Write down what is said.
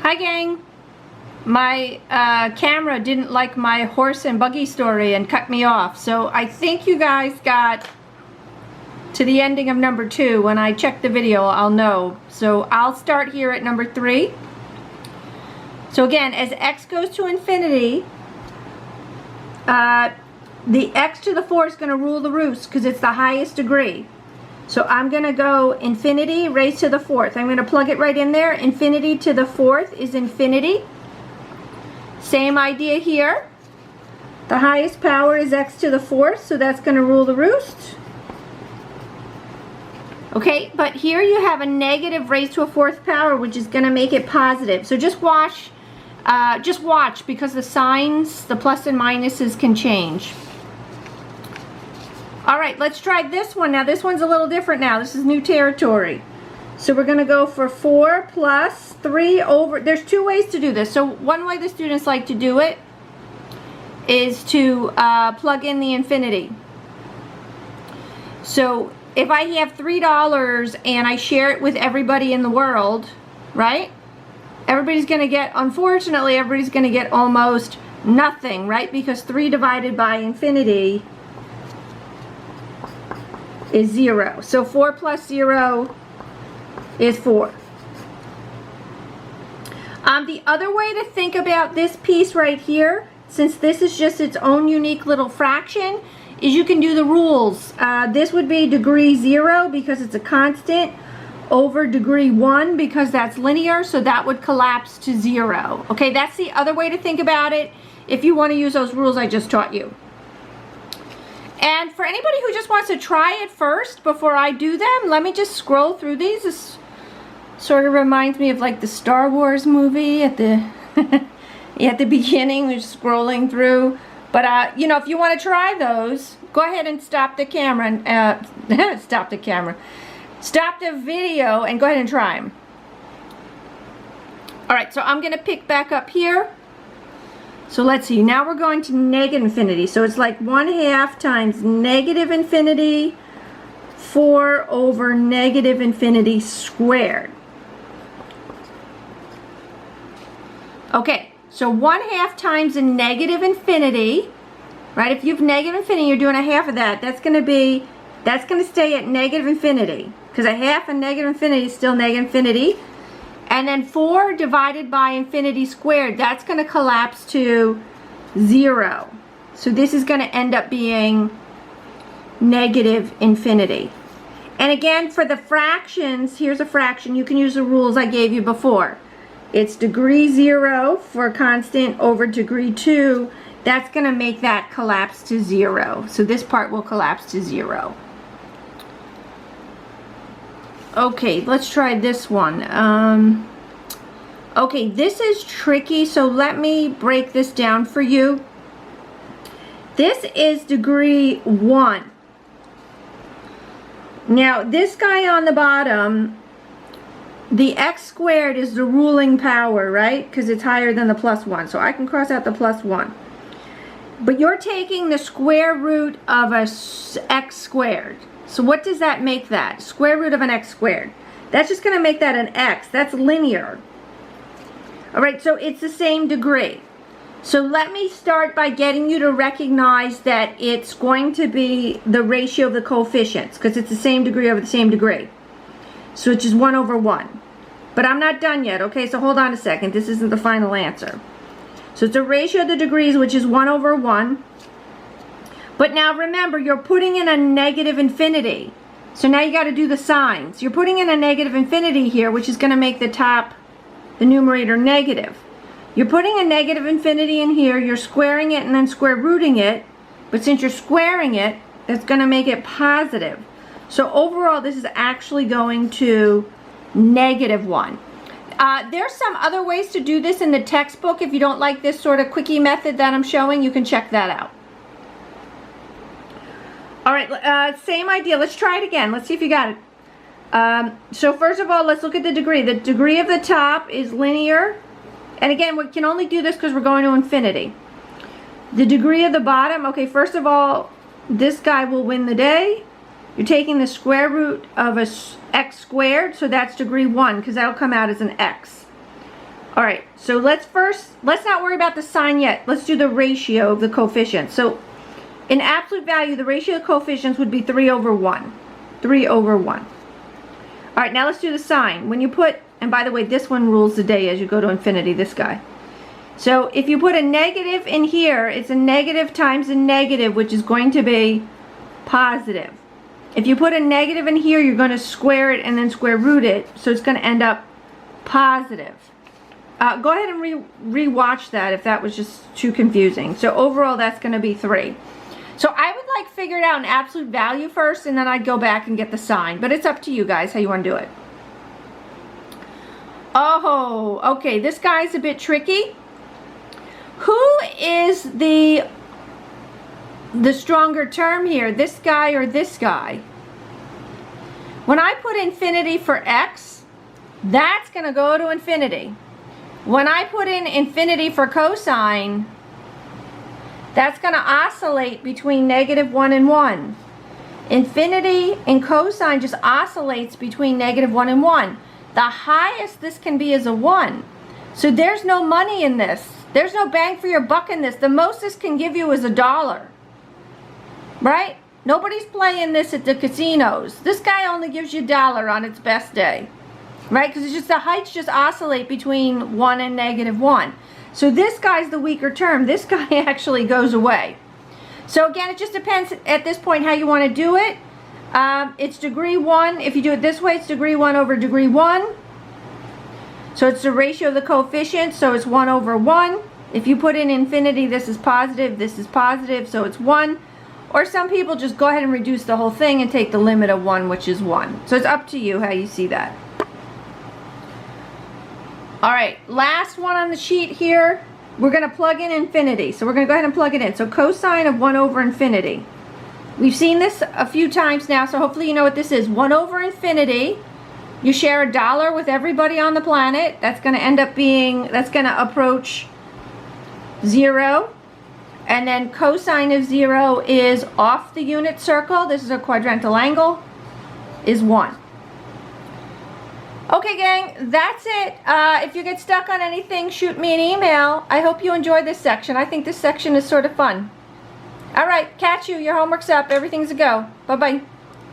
Hi gang! My camera didn't like my horse and buggy story and cut me off, so I think you guys got to the ending of number 2. When I check the video, I'll know. So I'll start here at number 3. So again, as x goes to infinity, the x to the 4 is going to rule the roost because it's the highest degree. So I'm going to go infinity raised to the 4th. I'm going to plug it right in there. Infinity to the 4th is infinity. Same idea here. The highest power is x to the 4th, so that's going to rule the roost. Okay, but here you have a negative raised to a 4th power, which is going to make it positive. So just watch because the signs, the plus and minuses can change. All right, let's try this one. Now this one's a little different now. This is new territory. So we're going to go for 4 plus 3 over, there's 2 ways to do this. So one way the students like to do it is to plug in the infinity. So if I have $3 and I share it with everybody in the world, right? Everybody's going to get, unfortunately, everybody's going to get almost nothing, right? Because 3 divided by infinity is 0. So 4 plus 0 is 4. The other way to think about this piece right here, since this is just its own unique little fraction, is you can do the rules. This would be degree 0 because it's a constant, over degree 1 because that's linear, so that would collapse to 0. Okay, that's the other way to think about it if you want to use those rules I just taught you. And for anybody who just wants to try it first before I do them, let me just scroll through these. This sort of reminds me of like the Star Wars movie at the at the beginning, we're scrolling through. But you know, if you want to try those, go ahead and stop the camera and stop the video and go ahead and try them. All right, so I'm going to pick back up here. So let's see, now we're going to negative infinity. So it's like 1/2 times negative infinity 4 over negative infinity squared. Okay, so 1/2 times a negative infinity, right? If you have negative infinity, you're doing 1/2 of that. That's going to stay at negative infinity because 1/2 of negative infinity is still negative infinity. And then 4 divided by infinity squared, that's going to collapse to 0. So this is going to end up being negative infinity. And again, for the fractions, here's a fraction. You can use the rules I gave you before. It's degree 0 for a constant over degree 2. That's going to make that collapse to 0. So this part will collapse to 0. Okay, let's try this one. Okay, this is tricky, so let me break this down for you. This is degree 1. Now, this guy on the bottom, the x squared is the ruling power, right? Because it's higher than the plus 1, so I can cross out the plus 1. But you're taking the square root of a x squared. So what does that make that? Square root of an x squared. That's just going to make that an x. That's linear. All right, so it's the same degree. So let me start by getting you to recognize that it's going to be the ratio of the coefficients because it's the same degree over the same degree. So it's just 1 over 1. But I'm not done yet, okay? So hold on a second. This isn't the final answer. So it's a ratio of the degrees, which is 1 over 1. But now remember, you're putting in a negative infinity. So now you got to do the signs. You're putting in a negative infinity here, which is going to make the numerator negative. You're putting a negative infinity in here, you're squaring it and then square rooting it. But since you're squaring it, that's going to make it positive. So overall, this is actually going to -1. There's some other ways to do this in the textbook. If you don't like this sort of quickie method that I'm showing, you can check that out. All right, same idea. Let's try it again. Let's see if you got it. So first of all, let's look at the degree. The degree of the top is linear. And again, we can only do this because we're going to infinity. The degree of the bottom, okay, first of all, this guy will win the day. You're taking the square root of a x squared, so that's degree 1 because that'll come out as an x. All right, so let's not worry about the sign yet. Let's do the ratio of the coefficients. So in absolute value, the ratio of coefficients would be 3 over 1. 3 over 1. All right, now let's do the sign. When you put, and by the way, this one rules the day as you go to infinity, this guy. So if you put a negative in here, it's a negative times a negative, which is going to be positive. If you put a negative in here, you're going to square it and then square root it, so it's going to end up positive. Go ahead and re-watch that if that was just too confusing. So overall, that's going to be 3. So I would like figure it out in absolute value first, and then I'd go back and get the sign. But it's up to you guys how you want to do it. Oh, okay, this guy's a bit tricky. Who is the stronger term here, this guy or this guy? When I put infinity for x, that's going to go to infinity. When I put in infinity for cosine, that's going to oscillate between -1 and 1. Infinity in cosine just oscillates between -1 and 1. The highest this can be is a 1. So there's no money in this. There's no bang for your buck in this. The most this can give you is $1. Right? Nobody's playing this at the casinos. This guy only gives you $1 on its best day. Right? Because it's just the heights just oscillate between 1 and -1. So this guy's the weaker term. This guy actually goes away. So again, it just depends at this point how you want to do it. It's degree 1. If you do it this way, it's degree 1 over degree 1. So it's the ratio of the coefficients, so it's 1 over 1. If you put in infinity, this is positive, so it's 1. Or some people just go ahead and reduce the whole thing and take the limit of 1, which is 1. So it's up to you how you see that. All right, last one on the sheet here. We're going to plug in infinity. So we're going to go ahead and plug it in. So cosine of 1 over infinity. We've seen this a few times now, so hopefully you know what this is. 1 over infinity. You share $1 with everybody on the planet. That's going to end up being, that's going to approach 0. And then cosine of 0 is off the unit circle. This is a quadrantal angle, is 1. Okay, gang, that's it. If you get stuck on anything, shoot me an email. I hope you enjoy this section. I think this section is sort of fun. All right, catch you. Your homework's up. Everything's a go. Bye-bye.